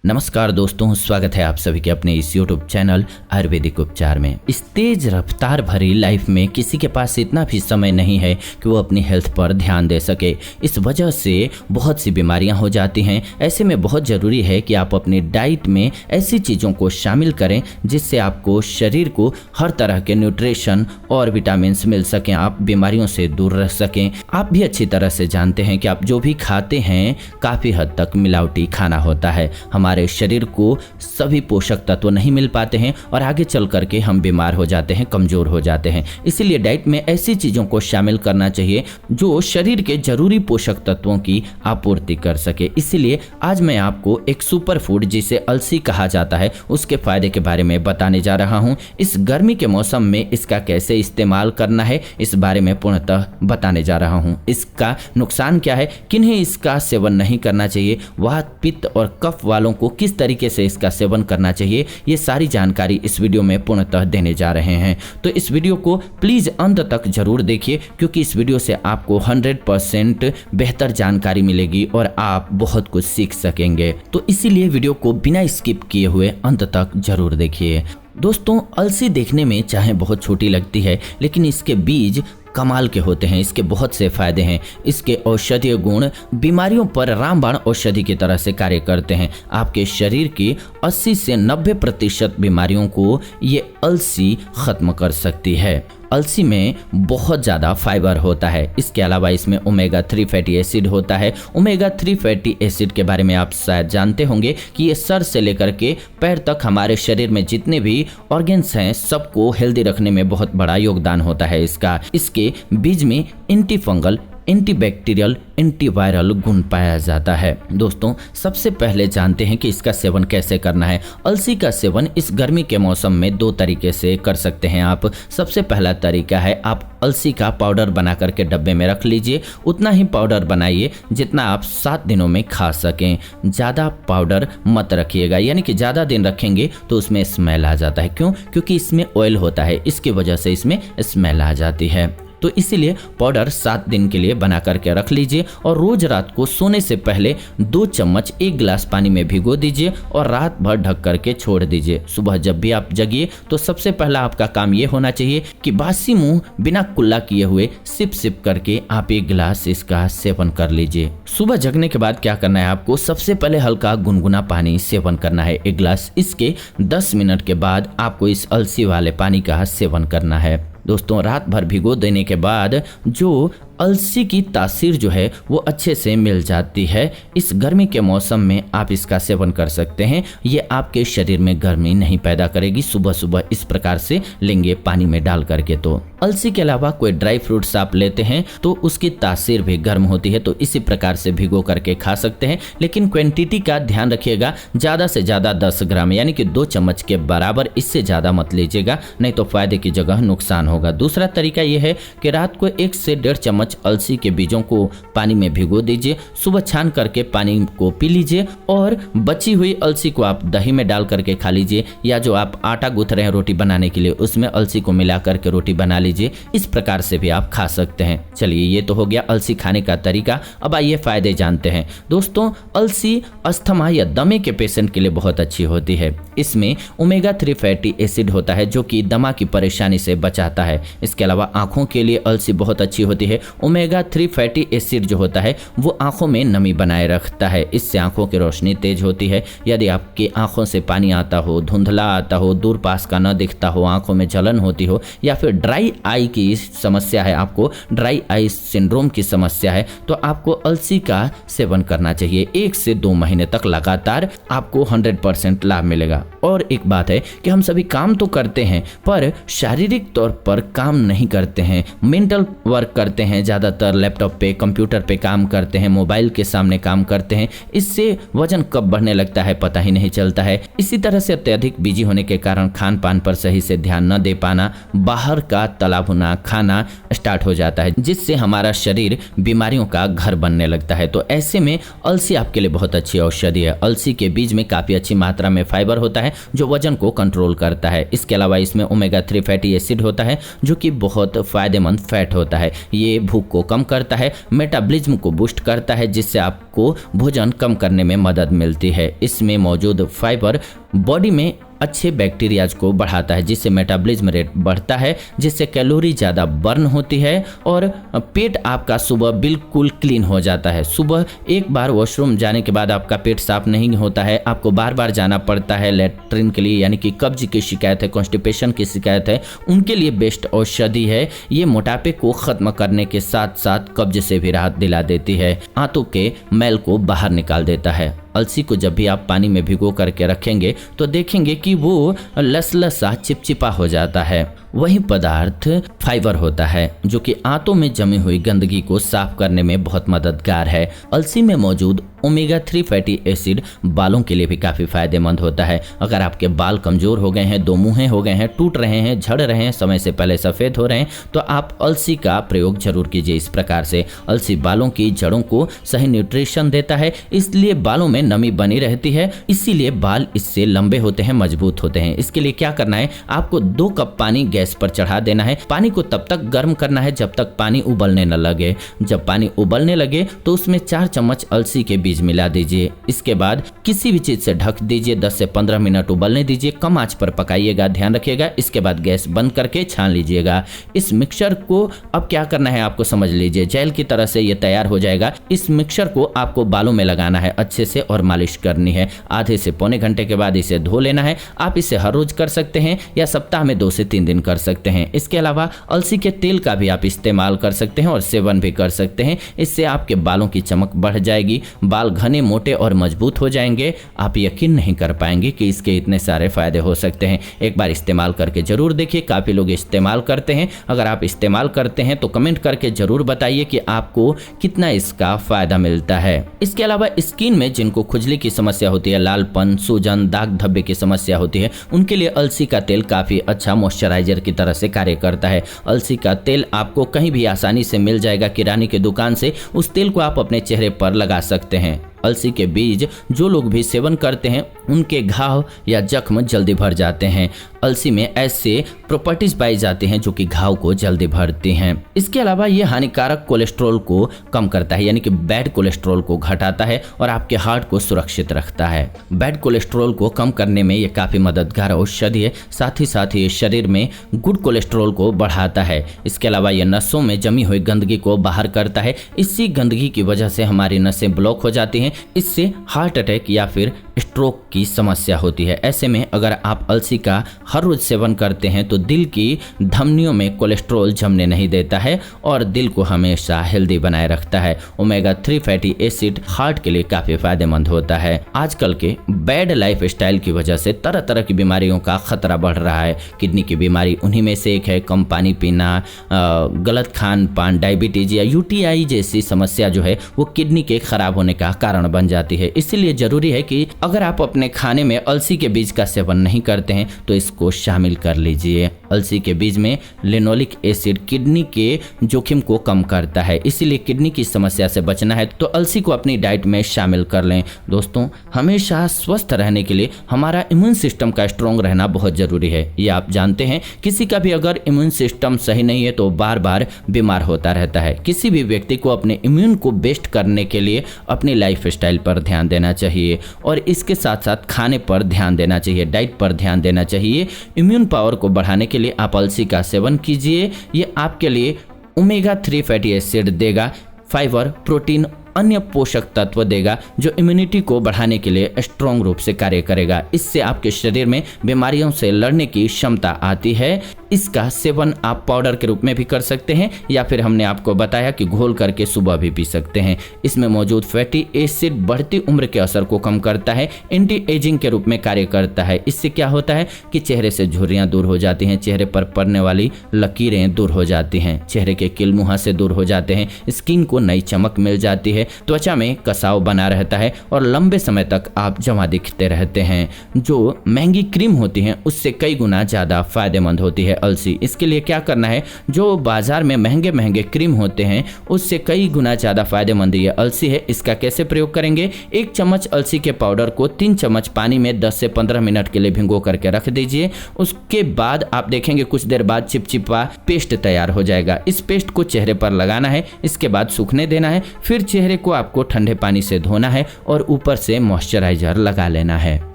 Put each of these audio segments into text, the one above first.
नमस्कार दोस्तों, स्वागत है आप सभी के अपने इस YouTube चैनल आयुर्वेदिक उपचार में। इस तेज रफ्तार भरी लाइफ में किसी के पास इतना भी समय नहीं है कि वो अपनी हेल्थ पर ध्यान दे सके। इस वजह से बहुत सी बीमारियां हो जाती हैं। ऐसे में बहुत ज़रूरी है कि आप अपनी डाइट में ऐसी चीज़ों को शामिल करें जिससे आपको शरीर को हर तरह के न्यूट्रिशन और विटामिन्स मिल सकें, आप बीमारियों से दूर रह सकें। आप भी अच्छी तरह से जानते हैं कि आप जो भी खाते हैं काफ़ी हद तक मिलावटी खाना होता है। हमारे शरीर को सभी पोषक तत्व नहीं मिल पाते हैं और आगे चल करके हम बीमार हो जाते हैं, कमज़ोर हो जाते हैं। इसीलिए डाइट में ऐसी चीज़ों को शामिल करना चाहिए जो शरीर के जरूरी पोषक तत्वों की आपूर्ति कर सके। इसीलिए आज मैं आपको एक सुपर फूड जिसे अलसी कहा जाता है उसके फायदे के बारे में बताने जा रहा हूँ। इस गर्मी के मौसम में इसका कैसे इस्तेमाल करना है इस बारे में पूर्णतः बताने जा रहा हूँ। इसका नुकसान क्या है, किन्हें इसका सेवन नहीं करना चाहिए, वात पित्त और कफ वालों को किस तरीके से इसका सेवन करना चाहिए, ये सारी जानकारी इस वीडियो में पूर्णतः देने जा रहे हैं। तो इस वीडियो को प्लीज अंत तक जरूर देखिए क्योंकि इस वीडियो से आपको 100% बेहतर जानकारी मिलेगी और आप बहुत कुछ सीख सकेंगे। तो इसीलिए वीडियो को बिना स्किप किए हुए अंत तक जरूर देखिए। दोस्तों, अलसी देखने में चाहे बहुत छोटी लगती है लेकिन इसके बीज कमाल के होते हैं। इसके बहुत से फायदे हैं। इसके औषधीय गुण बीमारियों पर रामबाण औषधि की तरह से कार्य करते हैं। आपके शरीर की 80 से 90% बीमारियों को ये अलसी खत्म कर सकती है। अलसी में बहुत ज़्यादा फाइबर होता है। इसके अलावा इसमें ओमेगा 3 फैटी एसिड होता है। ओमेगा 3 फैटी एसिड के बारे में आप शायद जानते होंगे कि ये सर से लेकर के पैर तक हमारे शरीर में जितने भी ऑर्गेन्स हैं सबको हेल्दी रखने में बहुत बड़ा योगदान होता है इसका। इसके बीज में एंटी फंगल, एंटीबैक्टीरियल, एंटीवायरल गुण पाया जाता है। दोस्तों, सबसे पहले जानते हैं कि इसका सेवन कैसे करना है। अलसी का सेवन इस गर्मी के मौसम में 2 तरीके से कर सकते हैं आप। सबसे पहला तरीका है आप अलसी का पाउडर बना करके डब्बे में रख लीजिए। उतना ही पाउडर बनाइए जितना आप 7 दिनों में खा सकें। ज़्यादा पाउडर मत रखिएगा, यानी कि ज़्यादा दिन रखेंगे तो उसमें स्मेल आ जाता है। क्यों? क्योंकि इसमें ऑयल होता है, इसकी वजह से इसमें स्मेल आ जाती है। तो इसीलिए पाउडर 7 दिन के लिए बना करके रख लीजिए और रोज रात को सोने से पहले 2 चम्मच 1 गिलास पानी में भिगो दीजिए और रात भर ढक करके छोड़ दीजिए। सुबह जब भी आप जगिए तो सबसे पहला आपका काम ये होना चाहिए कि बासी मुंह बिना कुल्ला किए हुए सिप सिप करके आप 1 गिलास इसका सेवन कर लीजिए। सुबह जगने के बाद क्या करना है, आपको सबसे पहले हल्का गुनगुना पानी सेवन करना है 1 गिलास। इसके 10 मिनट के बाद आपको इस अलसी वाले पानी का सेवन करना है। दोस्तों, रात भर भिगो देने के बाद जो अलसी की तासीर जो है वो अच्छे से मिल जाती है। इस गर्मी के मौसम में आप इसका सेवन कर सकते हैं। ये आपके शरीर में गर्मी नहीं पैदा करेगी। सुबह सुबह इस प्रकार से लेंगे पानी में डाल करके। तो अलसी के अलावा कोई ड्राई फ्रूट्स आप लेते हैं तो उसकी तासीर भी गर्म होती है, तो इसी प्रकार से भिगो करके खा सकते हैं। लेकिन क्वांटिटी का ध्यान रखिएगा, ज़्यादा से ज़्यादा 10 ग्राम यानी कि 2 चम्मच के बराबर, इससे ज़्यादा मत लीजिएगा, नहीं तो फायदे की जगह नुकसान होगा। दूसरा तरीका यह है कि रात को 1 से 1.5 चम्मच अलसी के बीजों को पानी में भिगो दीजिए। सुबह छान करके पानी को पी लीजिए और बची हुई अलसी को आप दही में डाल करके खा लीजिए, या जो आप आटा गूंथ रहे हैं रोटी बनाने के लिए उसमें अलसी को मिला करके रोटी बना लीजिए। इस प्रकार से भी आप खा सकते हैं। चलिए, ये तो हो गया अलसी खाने का तरीका। अब आइए फायदे जानते हैं। दोस्तों, अलसी अस्थमा या दमे के पेशेंट के लिए बहुत अच्छी होती है। इसमें ओमेगा 3 फैटी एसिड होता है जो कि दमा की परेशानी से बचाता है। इसके अलावा आंखों के लिए अलसी बहुत अच्छी होती है। ओमेगा 3 फैटी एसिड जो होता है वो आंखों में नमी बनाए रखता है। इससे आंखों की रोशनी तेज होती है। यदि आपकी आंखों से पानी आता हो, धुंधला आता हो, दूर पास का न दिखता हो, आंखों में जलन होती हो, या फिर ड्राई आई की समस्या है, आपको ड्राई आई सिंड्रोम की समस्या है, तो आपको अलसी का सेवन करना चाहिए। 1 से 2 महीने तक लगातार आपको 100% लाभ मिलेगा। और एक बात है कि हम सभी काम तो करते हैं पर शारीरिक तौर पर काम नहीं करते हैं, मेंटल वर्क करते हैं, ज़्यादातर लैपटॉप पे, कंप्यूटर पे काम करते हैं, मोबाइल के सामने काम करते हैं। इससे वजन कब बढ़ने लगता है पता ही नहीं चलता है। इसी तरह से अत्यधिक बिजी होने के कारण खान पान पर सही से ध्यान न दे पाना, बाहर का तला भुना खाना स्टार्ट हो जाता है जिससे हमारा शरीर बीमारियों का घर बनने लगता है। तो ऐसे में अलसी आपके लिए बहुत अच्छी औषधि है। अलसी के बीज में काफ़ी अच्छी मात्रा में फाइबर होता है जो वजन को कंट्रोल करता है। इसके अलावा इसमें ओमेगा 3 फैटी एसिड होता है जो कि बहुत फायदेमंद फैट होता है। ये भूख को कम करता है, मेटाबॉलिज्म को बूस्ट करता है, जिससे आपको भोजन कम करने में मदद मिलती है। इसमें मौजूद फाइबर बॉडी में अच्छे बैक्टीरियाज को बढ़ाता है, जिससे मेटाबॉलिज्म रेट बढ़ता है, जिससे कैलोरी ज़्यादा बर्न होती है और पेट आपका सुबह बिल्कुल क्लीन हो जाता है। सुबह एक बार वॉशरूम जाने के बाद आपका पेट साफ नहीं होता है, आपको बार बार जाना पड़ता है लैट्रिन के लिए, यानी कि कब्ज की शिकायत है, कॉन्स्टिपेशन की शिकायत है, उनके लिए बेस्ट औषधि है। ये मोटापे को ख़त्म करने के साथ साथ कब्ज से भी राहत दिला देती है, आंतों के मैल को बाहर निकाल देता है। अलसी को जब भी आप पानी में भिगो करके रखेंगे तो देखेंगे कि वो लसलसा चिपचिपा हो जाता है। वही पदार्थ फाइबर होता है जो कि आंतों में जमी हुई गंदगी को साफ करने में बहुत मददगार है। अलसी में मौजूद ओमेगा 3 फैटी एसिड बालों के लिए भी काफ़ी फायदेमंद होता है। अगर आपके बाल कमज़ोर हो गए हैं, दो मुँहे हो गए हैं, टूट रहे हैं, झड़ रहे हैं, समय से पहले सफ़ेद हो रहे हैं, तो आप अलसी का प्रयोग जरूर कीजिए। इस प्रकार से अलसी बालों की जड़ों को सही न्यूट्रिशन देता है, इसलिए बालों में नमी बनी रहती है, इसीलिए बाल इससे लंबे होते हैं, मजबूत होते हैं। इसके लिए क्या करना है, आपको 2 कप पानी गैस पर चढ़ा देना है। पानी को तब तक गर्म करना है जब तक पानी उबलने न लगे। जब पानी उबलने लगे तो उसमें 4 चम्मच अलसी के बीज मिला दीजिए। इसके बाद किसी भी चीज से ढक दीजिए, 10 से 15 मिनट उबलने दीजिए। कम आंच पर पकाइएगा, ध्यान रखिएगा। इसके बाद गैस बंद करके छान लीजिएगा। इस मिक्सचर को अब क्या करना है आपको समझ लीजिए, जेल की तरह से ये तैयार हो जाएगा। इस मिक्सचर को आपको बालों में लगाना है अच्छे से और मालिश करनी है। आधे से पौने घंटे के बाद इसे धो लेना है। आप इसे हर रोज कर सकते हैं या सप्ताह में 2 से 3 दिन कर सकते हैं। इसके अलावा अलसी के तेल का भी आप इस्तेमाल कर सकते हैं और सेवन भी कर सकते हैं। इससे आपके बालों की चमक बढ़ जाएगी, बाल घने, मोटे और मजबूत हो जाएंगे। आप यकीन नहीं कर पाएंगे कि इसके इतने सारे फायदे हो सकते हैं। एक बार इस्तेमाल करके जरूर देखिए, काफी लोग इस्तेमाल करते हैं। अगर आप इस्तेमाल करते हैं तो कमेंट करके जरूर बताइए कि आपको कितना इसका फायदा मिलता है। इसके अलावा स्किन में जिनको खुजली की समस्या होती है, लालपन, सूजन, दाग धब्बे की समस्या होती है, उनके लिए अलसी का तेल काफी अच्छा मॉइस्चराइजर की तरह से कार्य करता है। अलसी का तेल आपको कहीं भी आसानी से मिल जाएगा किराने की दुकान से। उस तेल को आप अपने चेहरे पर लगा सकते हैं। अलसी के बीज जो लोग भी सेवन करते हैं उनके घाव या जख्म जल्दी भर जाते हैं। अलसी में ऐसे प्रॉपर्टीज पाई जाती हैं जो कि घाव को जल्दी भरती हैं। इसके अलावा ये हानिकारक कोलेस्ट्रॉल को कम करता है, यानी कि बैड कोलेस्ट्रॉल को घटाता है और आपके हार्ट को सुरक्षित रखता है। बैड कोलेस्ट्रॉल को कम करने में ये काफी मददगार औषधि है। साथ ही शरीर में गुड कोलेस्ट्रॉल को बढ़ाता है। इसके अलावा ये नसों में जमी हुई गंदगी को बाहर करता है। इसी गंदगी की वजह से हमारी नसें ब्लॉक हो जाती हैं। इससे हार्ट अटैक या फिर स्ट्रोक की समस्या होती है। ऐसे में अगर आप अलसी का हर रोज सेवन करते हैं तो दिल की धमनियों में कोलेस्ट्रॉल जमने नहीं देता है और दिल को हमेशा हेल्दी बनाए रखता है। ओमेगा 3 फैटी एसिड हार्ट के लिए काफी फायदेमंद होता है। आजकल के बैड लाइफ स्टाइल की वजह से तरह तरह की बीमारियों का खतरा बढ़ रहा है। किडनी की बीमारी उन्हीं में से एक है। कम पानी पीना, गलत खान पान, डायबिटीज या यूटीआई जैसी समस्या जो है वो किडनी के खराब होने का कारण बन जाती है। इसलिए जरूरी है कि अगर आप अपने खाने में अलसी के बीज का सेवन नहीं करते हैं तो इसको शामिल कर लीजिए। अलसी के बीज में लिनोलिक एसिड किडनी के जोखिम को कम करता है, इसीलिए किडनी की समस्या से बचना है तो अलसी को अपनी डाइट में शामिल कर लें। दोस्तों, हमेशा स्वस्थ रहने के लिए हमारा इम्यून सिस्टम का स्ट्रॉन्ग रहना बहुत जरूरी है। ये आप जानते हैं, किसी का भी अगर इम्यून सिस्टम सही नहीं है तो बार बार बीमार होता रहता है। किसी भी व्यक्ति को अपने इम्यून को बेस्ट करने के लिए अपनी लाइफ स्टाइल पर ध्यान देना चाहिए और इसके साथ साथ खाने पर ध्यान देना चाहिए, डाइट पर ध्यान देना चाहिए। इम्यून पावर को बढ़ाने के लिए आप अलसी का सेवन कीजिए। ये आपके लिए ओमेगा 3 फैटी एसिड देगा, फाइबर, प्रोटीन, अन्य पोषक तत्व देगा जो इम्यूनिटी को बढ़ाने के लिए स्ट्रॉन्ग रूप से कार्य करेगा। इससे आपके शरीर में बीमारियों से लड़ने की क्षमता आती है। इसका सेवन आप पाउडर के रूप में भी कर सकते हैं या फिर हमने आपको बताया कि घोल करके सुबह भी पी सकते हैं। इसमें मौजूद फैटी एसिड बढ़ती उम्र के असर को कम करता है, एंटी एजिंग के रूप में कार्य करता है। इससे क्या होता है कि चेहरे से झुर्रियां दूर हो जाती हैं, चेहरे पर पड़ने वाली लकीरें दूर हो जाती हैं, चेहरे के किलमुहा से दूर हो जाते हैं, स्किन को नई चमक मिल जाती है। त्वचा में कसाव बना रहता है और लंबे समय तक आप जमा दिखते रहते हैं। जो महंगी क्रीम होती है उससे कई गुना ज़्यादा फायदेमंद होती है अलसी। इसके लिए क्या करना है, जो बाजार में महंगे महंगे क्रीम होते हैं उससे कई गुना ज़्यादा फायदेमंद ये अलसी है। इसका कैसे प्रयोग करेंगे, 1 चम्मच अलसी के पाउडर को 3 चम्मच पानी में 10 से 15 मिनट के लिए भिगो करके रख दीजिए। उसके बाद आप देखेंगे कुछ देर बाद चिपचिपा पेस्ट तैयार हो जाएगा। इस पेस्ट को चेहरे पर लगाना है, इसके बाद सूखने देना है, फिर चेहरे को आपको ठंडे पानी से धोना है और ऊपर से मॉइस्चराइजर लगा लेना है।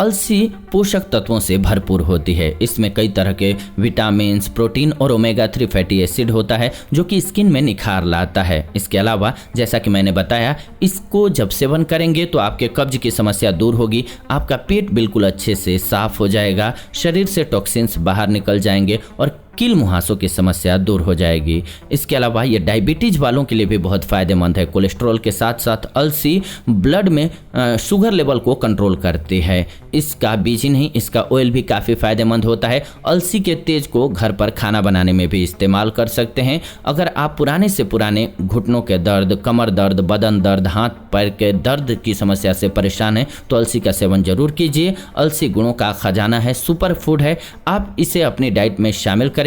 अलसी पोषक तत्वों से भरपूर होती है। इसमें कई तरह के विटामिन, प्रोटीन और ओमेगा 3 फैटी एसिड होता है जो कि स्किन में निखार लाता है। इसके अलावा जैसा कि मैंने बताया, इसको जब सेवन करेंगे तो आपके कब्ज की समस्या दूर होगी, आपका पेट बिल्कुल अच्छे से साफ हो जाएगा, शरीर से टॉक्सिन्स बाहर निकल जाएंगे और कील मुहासों की समस्या दूर हो जाएगी। इसके अलावा ये डायबिटीज वालों के लिए भी बहुत फायदेमंद है। कोलेस्ट्रॉल के साथ साथ अलसी ब्लड में शुगर लेवल को कंट्रोल करती है। इसका बीज ही नहीं, इसका ऑयल भी काफ़ी फायदेमंद होता है। अलसी के तेज को घर पर खाना बनाने में भी इस्तेमाल कर सकते हैं। अगर आप पुराने से पुराने घुटनों के दर्द, कमर दर्द, बदन दर्द, हाथ पैर के दर्द की समस्या से परेशान हैं तो अलसी का सेवन जरूर कीजिए। अलसी गुणों का खजाना है, सुपर फूड है। आप इसे अपनी डाइट में शामिल करेंगे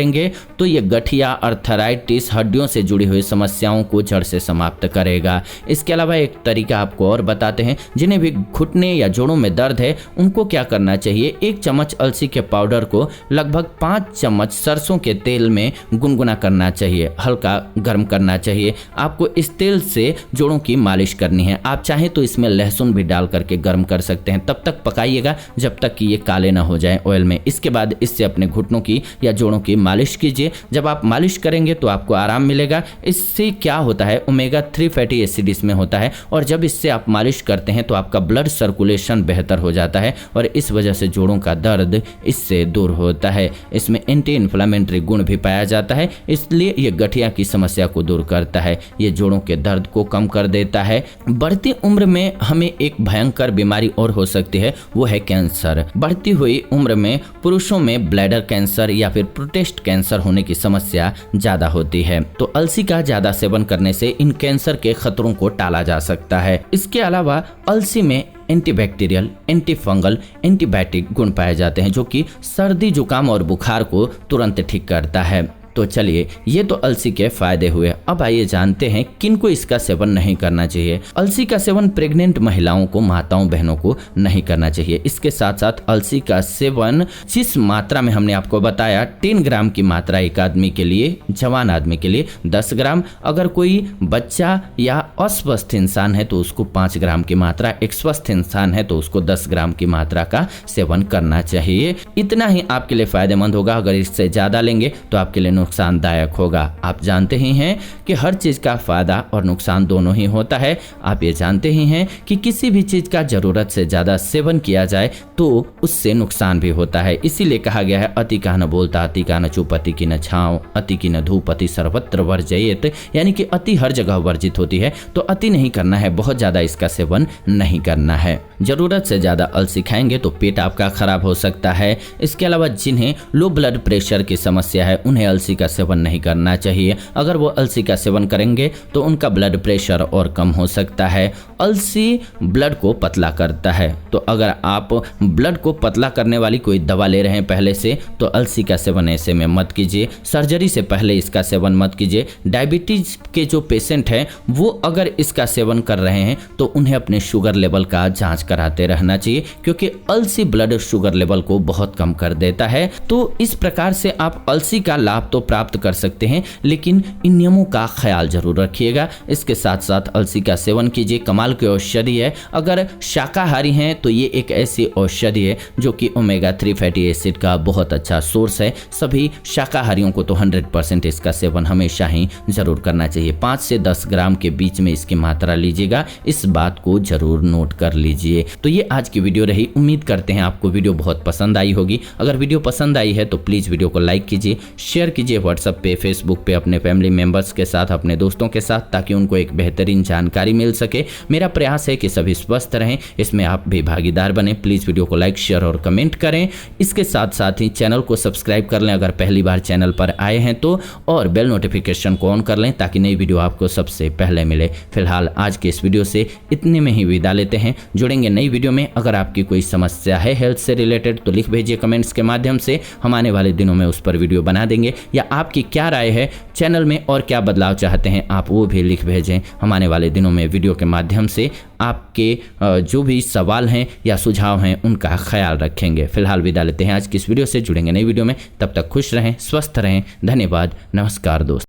तो ये गठिया, अर्थराइटिस, हड्डियों से जुड़ी हुई समस्याओं को जड़ से समाप्त करेगा। इसके अलावा एक तरीका आपको और बताते हैं, जिन्हें भी घुटने या जोड़ों में दर्द है उनको क्या करना चाहिए, 1 चम्मच अलसी के पाउडर को लगभग 5 चम्मच सरसों के तेल में गुनगुना करना चाहिए, हल्का गर्म करना चाहिए। आपको इस तेल से जोड़ों की मालिश करनी है। आप चाहें तो इसमें लहसुन भी डाल करके गर्म कर सकते हैं। तब तक पकाइएगा जब तक कि ये काले ना हो जाए ऑयल में। इसके बाद इससे अपने घुटनों की या जोड़ों की मालिश कीजिए। जब आप मालिश करेंगे तो आपको आराम मिलेगा। इससे क्या होता है, ओमेगा 3 फैटी एसिड इसमें होता है और जब इससे आप मालिश करते हैं तो आपका ब्लड सर्कुलेशन बेहतर हो जाता है और इस वजह से जोड़ों का दर्द इससे दूर होता है। इसमें एंटी इन्फ्लेमेटरी गुण भी पाया जाता है, इसलिए ये गठिया की समस्या को दूर करता है। ये जोड़ों के दर्द को कम कर देता है। बढ़ती उम्र में हमें एक भयंकर बीमारी और हो सकती है, वो है कैंसर। बढ़ती हुई उम्र में पुरुषों में ब्लैडर कैंसर या फिर प्रोस्टेट कैंसर होने की समस्या ज्यादा होती है। तो अलसी का ज्यादा सेवन करने से इन कैंसर के खतरों को टाला जा सकता है। इसके अलावा अलसी में एंटीबैक्टीरियल, एंटीफंगल, एंटीबायोटिक गुण पाए जाते हैं जो कि सर्दी, जुकाम और बुखार को तुरंत ठीक करता है। तो चलिए, ये तो अलसी के फायदे हुए। अब आइए जानते हैं किनको इसका सेवन नहीं करना चाहिए। अलसी का सेवन प्रेग्नेंट महिलाओं को, माताओं बहनों को नहीं करना चाहिए। इसके साथ साथ अलसी का सेवन जिस मात्रा में हमने आपको बताया, 10 ग्राम की मात्रा एक आदमी के लिए, जवान आदमी के लिए 10 ग्राम, अगर कोई बच्चा या अस्वस्थ इंसान है तो उसको 5 ग्राम की मात्रा, एक स्वस्थ इंसान है तो उसको 10 ग्राम की मात्रा का सेवन करना चाहिए। इतना ही आपके लिए फायदेमंद होगा। अगर इससे ज्यादा लेंगे तो आपके लिए नुकसानदायक होगा। आप जानते ही हैं कि हर चीज का फायदा और नुकसान दोनों ही होता है। आप ये जानते ही हैं कि किसी भी चीज का जरूरत से ज्यादा सेवन किया जाए तो उससे नुकसान भी होता है। इसीलिए कहा गया है, अति का न बोलता, अति का न चुप, अति की न छांव, अति की न धूप, अति सर्वत्र वर्जयेत, यानी कि अति हर जगह वर्जित होती है। तो अति नहीं करना है, बहुत ज्यादा इसका सेवन नहीं करना है। जरूरत से ज्यादा अलसी खाएंगे तो पेट आपका खराब हो सकता है। इसके अलावा जिन्हें लो ब्लड प्रेशर की समस्या है उन्हें अलसी का सेवन नहीं करना चाहिए। अगर वो अलसी का सेवन करेंगे तो उनका ब्लड प्रेशर और कम हो सकता है। अलसी ब्लड को पतला करता है, तो अगर आप ब्लड को पतला करने वाली कोई दवा ले रहे हैं पहले से तो अलसी का सेवन ऐसे में मत कीजिए। सर्जरी से पहले इसका सेवन मत कीजिए। डायबिटीज के जो पेशेंट हैं वो अगर इसका सेवन कर रहे हैं तो उन्हें अपने शुगर लेवल का जांच कराते रहना चाहिए, क्योंकि अलसी ब्लड शुगर लेवल को बहुत कम कर देता है। तो इस प्रकार से आप अलसी का लाभ तो प्राप्त कर सकते हैं, लेकिन इन नियमों का ख्याल जरूर रखिएगा। इसके साथ साथ अलसी का सेवन कीजिए। कमाल की औषधि है। अगर शाकाहारी हैं तो ये एक ऐसी औषधि है जो कि ओमेगा 3 फैटी एसिड का बहुत अच्छा सोर्स है। सभी शाकाहारियों को तो 100% इसका सेवन हमेशा ही जरूर करना चाहिए। 5 से 10 ग्राम के बीच में इसकी मात्रा लीजिएगा, इस बात को जरूर नोट कर लीजिए। तो ये आज की वीडियो रही। उम्मीद करते हैं आपको वीडियो बहुत पसंद आई होगी। अगर वीडियो पसंद आई है तो प्लीज वीडियो को लाइक कीजिए, शेयर कीजिए व्हाट्सएप पे, फेसबुक पे, अपने फैमिली मेंबर्स के साथ, अपने दोस्तों के साथ, ताकि उनको एक बेहतरीन जानकारी मिल सके। मेरा मेरा प्रयास है कि सभी स्वस्थ रहें, इसमें आप भी भागीदार बने। प्लीज़ वीडियो को लाइक, शेयर और कमेंट करें। इसके साथ साथ ही चैनल को सब्सक्राइब कर लें अगर पहली बार चैनल पर आए हैं तो, और बेल नोटिफिकेशन को ऑन कर लें ताकि नई वीडियो आपको सबसे पहले मिले। फिलहाल आज के इस वीडियो से इतने में ही विदा लेते हैं। जुड़ेंगे नई वीडियो में। अगर आपकी कोई समस्या है हेल्थ से रिलेटेड तो लिख भेजिए कमेंट्स के माध्यम से, हम आने वाले दिनों में उस पर वीडियो बना देंगे। या आपकी क्या राय है चैनल में और क्या बदलाव चाहते हैं आप वो भी लिख भेजें। हम आने वाले दिनों में वीडियो के माध्यम से आपके जो भी सवाल हैं या सुझाव हैं उनका ख्याल रखेंगे। फिलहाल विदा लेते हैं आज की इस वीडियो से। जुड़ेंगे नई वीडियो में, तब तक खुश रहें, स्वस्थ रहें। धन्यवाद, नमस्कार दोस्तों।